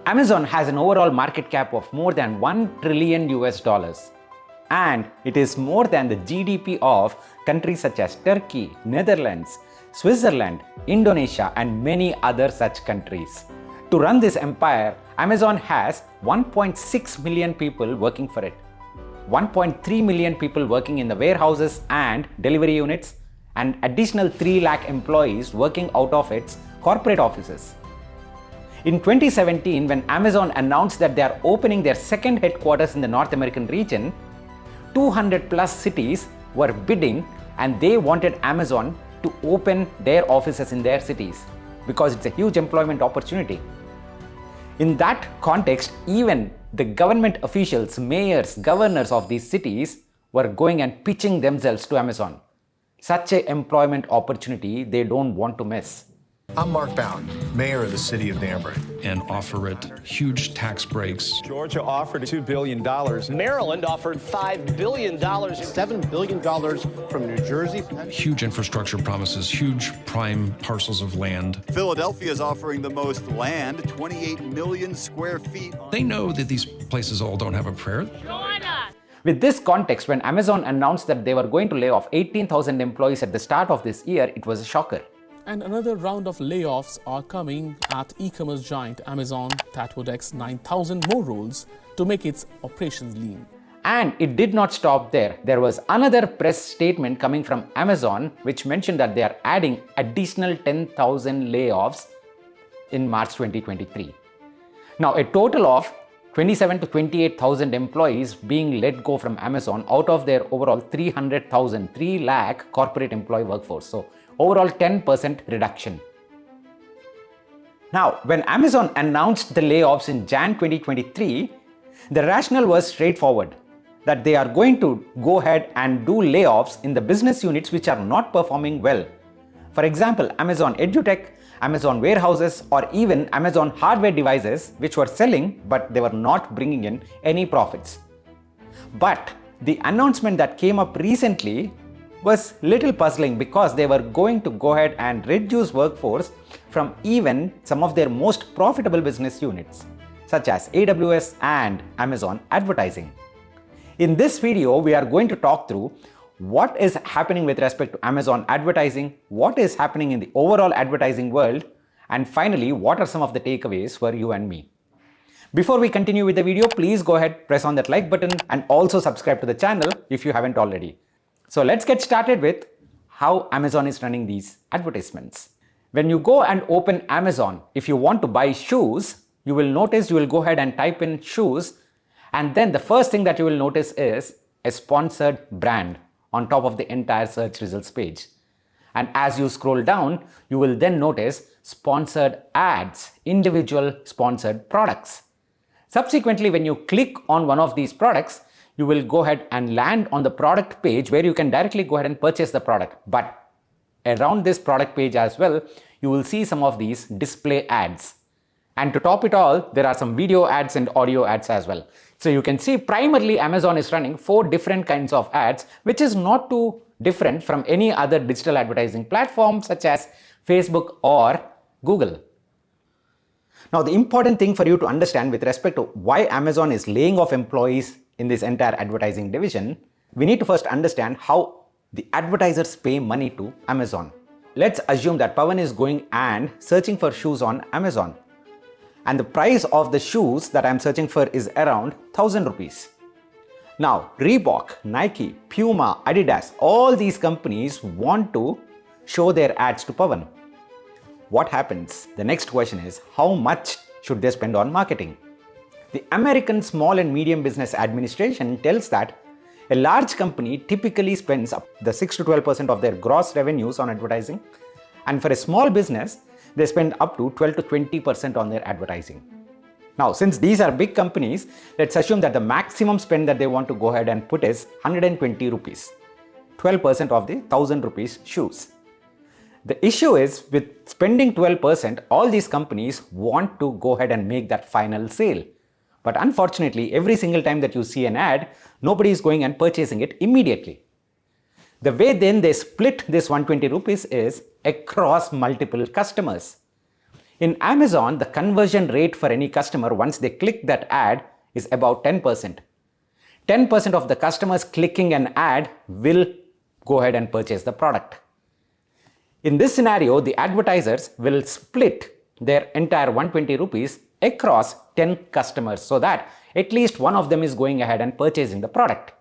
Amazon has an overall market cap of more than $1 trillion US, and it is more than the GDP of countries such as Turkey, Netherlands, Switzerland, Indonesia, and many other such countries. To run this empire, Amazon has 1.6 million people working for it, 1.3 million people working in the warehouses and delivery units, and additional 3 lakh employees working out of its corporate offices. In 2017, when Amazon announced that they are opening their second headquarters in the North American region, 200 plus cities were bidding and they wanted Amazon to open their offices in their cities because it's a huge employment opportunity. In that context, even the government officials, mayors, governors of these cities were going and pitching themselves to Amazon. Such an employment opportunity they don't want to miss. I'm Mark Bound, mayor of the city of Danbury. And offer it huge tax breaks. Georgia offered $2 billion. Maryland offered $5 billion. $7 billion from New Jersey. Huge infrastructure promises, huge prime parcels of land. Philadelphia is offering the most land, 28 million square feet. They know that these places all don't have a prayer. With this context, when Amazon announced that they were going to lay off 18,000 employees at the start of this year, it was a shocker. And another round of layoffs are coming at e-commerce giant Amazon that would ex 9,000 more roles to make its operations lean. And it did not stop there. There was another press statement coming from Amazon which mentioned that they are adding additional 10,000 layoffs in March 2023. Now, a total of 27 to 28,000 employees being let go from Amazon out of their overall 300,000, 3 lakh corporate employee workforce. So, overall 10% reduction. Now, when Amazon announced the layoffs in Jan 2023, the rationale was straightforward, that they are going to go ahead and do layoffs in the business units which are not performing well. For example, Amazon EduTech, Amazon warehouses, or even Amazon hardware devices which were selling but they were not bringing in any profits. But the announcement that came up recently was little puzzling because they were going to go ahead and reduce workforce from even some of their most profitable business units such as AWS and Amazon Advertising. In this video, we are going to talk through what is happening with respect to Amazon Advertising, what is happening in the overall advertising world, and finally, what are some of the takeaways for you and me. Before we continue with the video, please go ahead, press on that like button and also subscribe to the channel if you haven't already. So let's get started with how Amazon is running these advertisements. When you go and open Amazon, if you want to buy shoes, you will notice you will go ahead and type in shoes, and then the first thing that you will notice is a sponsored brand on top of the entire search results page. And as you scroll down, you will then notice sponsored ads, individual sponsored products. Subsequently, when you click on one of these products, you will go ahead and land on the product page where you can directly go ahead and purchase the product. But around this product page as well, you will see some of these display ads. And to top it all, there are some video ads and audio ads as well. So you can see primarily Amazon is running 4 different kinds of ads, which is not too different from any other digital advertising platform such as Facebook or Google. Now, the important thing for you to understand with respect to why Amazon is laying off employees in this entire advertising division, we need to first understand how the advertisers pay money to Amazon. Let's assume that Pavan is going and searching for shoes on Amazon. And the price of the shoes that I'm searching for is around 1,000 rupees. Now, Reebok, Nike, Puma, Adidas, all these companies want to show their ads to Pavan. What happens? The next question is, how much should they spend on marketing? The American Small and Medium Business Administration tells that a large company typically spends up the 6 to 12% of their gross revenues on advertising, and for a small business, they spend up to 12 to 20% on their advertising. Now, since these are big companies, let's assume that the maximum spend that they want to go ahead and put is 120 rupees, 12% of the 1,000 rupees shoes. The issue is with spending 12%, all these companies want to go ahead and make that final sale. But unfortunately, every single time that you see an ad, nobody is going and purchasing it immediately. The way then they split this 120 rupees is across multiple customers. In Amazon, the conversion rate for any customer once they click that ad is about 10%. 10% of the customers clicking an ad will go ahead and purchase the product. In this scenario, the advertisers will split their entire 120 rupees across 10 customers so that at least one of them is going ahead and purchasing the product.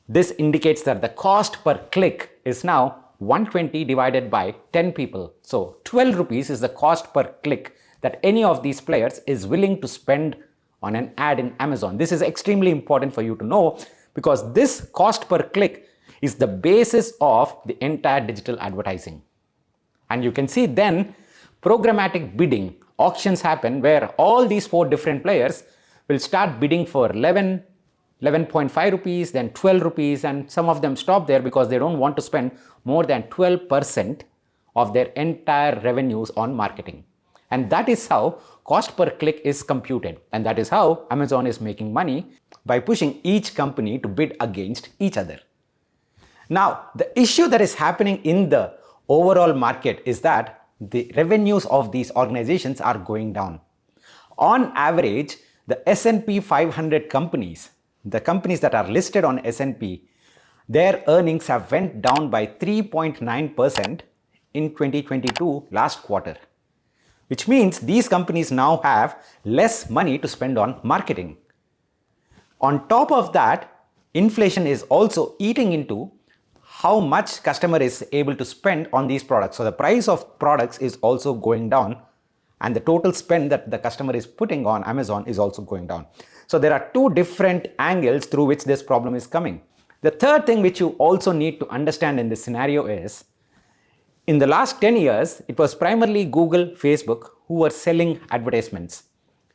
This indicates that the cost per click is now 120 divided by 10 people. So 12 rupees is the cost per click that any of these players is willing to spend on an ad in Amazon. This is extremely important for you to know because this cost per click is the basis of the entire digital advertising. And you can see then programmatic bidding auctions happen where all these 4 different players will start bidding for 11.5 rupees, then 12 rupees, and some of them stop there because they don't want to spend more than 12% of their entire revenues on marketing. And that is how cost per click is computed. And that is how Amazon is making money by pushing each company to bid against each other. Now, the issue that is happening in the overall market is that the revenues of these organizations are going down. On average, the S&P 500 companies, the companies that are listed on S&P, their earnings have went down by 3.9% in 2022 last quarter, which means these companies now have less money to spend on marketing. On top of that, inflation is also eating into how much customer is able to spend on these products. So the price of products is also going down and the total spend that the customer is putting on Amazon is also going down. So there are 2 different angles through which this problem is coming. The third thing which you also need to understand in this scenario is, in the last 10 years, it was primarily Google, Facebook who were selling advertisements.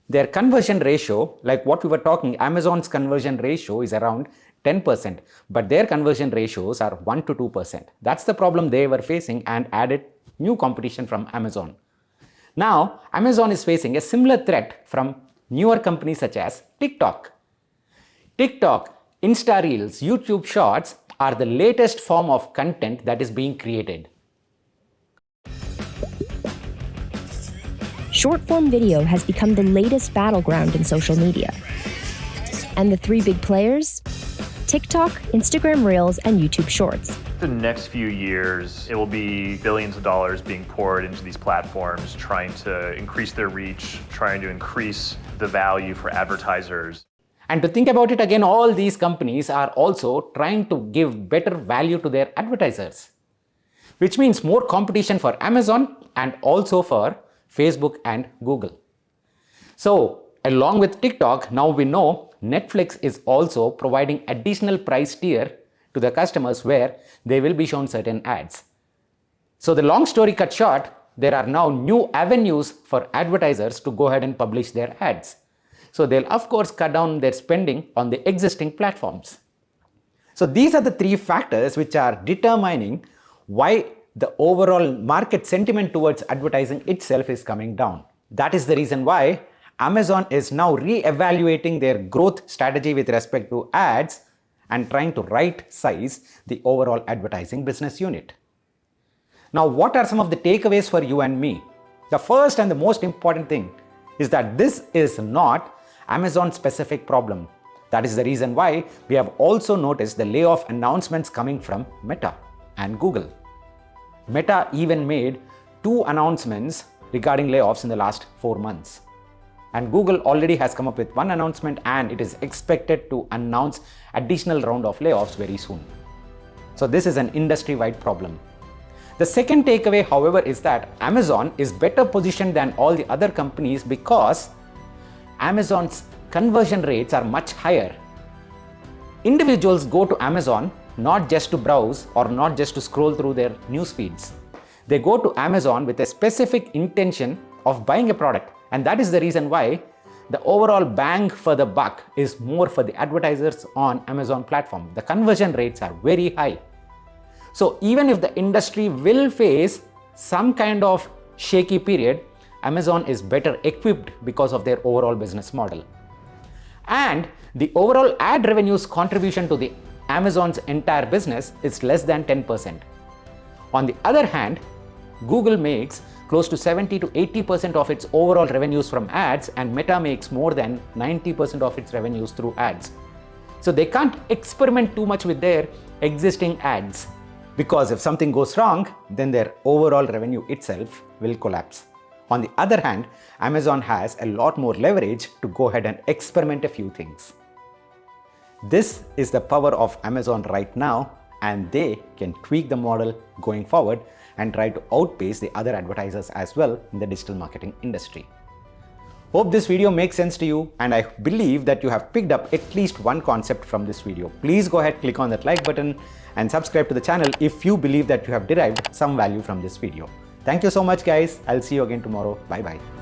Their conversion ratio, like what we were talking, Amazon's conversion ratio is around 10%, but their conversion ratios are 1 to 2%. That's the problem they were facing and added new competition from Amazon. Now, Amazon is facing a similar threat from newer companies such as TikTok. TikTok, Insta Reels, YouTube Shorts are the latest form of content that is being created. Short-form video has become the latest battleground in social media. And the 3 big players? TikTok, Instagram Reels, and YouTube Shorts. The next few years, it will be billions of dollars being poured into these platforms, trying to increase their reach, trying to increase the value for advertisers. And to think about it again, all these companies are also trying to give better value to their advertisers, which means more competition for Amazon and also for Facebook and Google. So along with TikTok, now we know Netflix is also providing additional price tier to the customers where they will be shown certain ads. So the long story cut short, there are now new avenues for advertisers to go ahead and publish their ads. So they'll of course cut down their spending on the existing platforms. So these are the 3 factors which are determining why the overall market sentiment towards advertising itself is coming down. That is the reason why Amazon is now re-evaluating their growth strategy with respect to ads and trying to right size the overall advertising business unit. Now, what are some of the takeaways for you and me? The first and the most important thing is that this is not Amazon specific problem. That is the reason why we have also noticed the layoff announcements coming from Meta and Google. Meta even made 2 announcements regarding layoffs in the last 4 months. And Google already has come up with 1 announcement and it is expected to announce additional round of layoffs very soon. So this is an industry-wide problem. The second takeaway, however, is that Amazon is better positioned than all the other companies because Amazon's conversion rates are much higher. Individuals go to Amazon not just to browse or not just to scroll through their news feeds. They go to Amazon with a specific intention of buying a product, and that is the reason why the overall bang for the buck is more for the advertisers on Amazon platform. The conversion rates are very high. So even if the industry will face some kind of shaky period, Amazon is better equipped because of their overall business model. And the overall ad revenues contribution to the Amazon's entire business is less than 10%. On the other hand, Google makes close to 70 to 80% of its overall revenues from ads, and Meta makes more than 90% of its revenues through ads. So they can't experiment too much with their existing ads, because if something goes wrong, then their overall revenue itself will collapse. On the other hand, Amazon has a lot more leverage to go ahead and experiment a few things. This is the power of Amazon right now, and they can tweak the model going forward and try to outpace the other advertisers as well in the digital marketing industry. Hope this video makes sense to you, and I believe that you have picked up at least one concept from this video. Please go ahead, click on that like button and subscribe to the channel if you believe that you have derived some value from this video. Thank you so much, guys. I'll see you again tomorrow. Bye bye.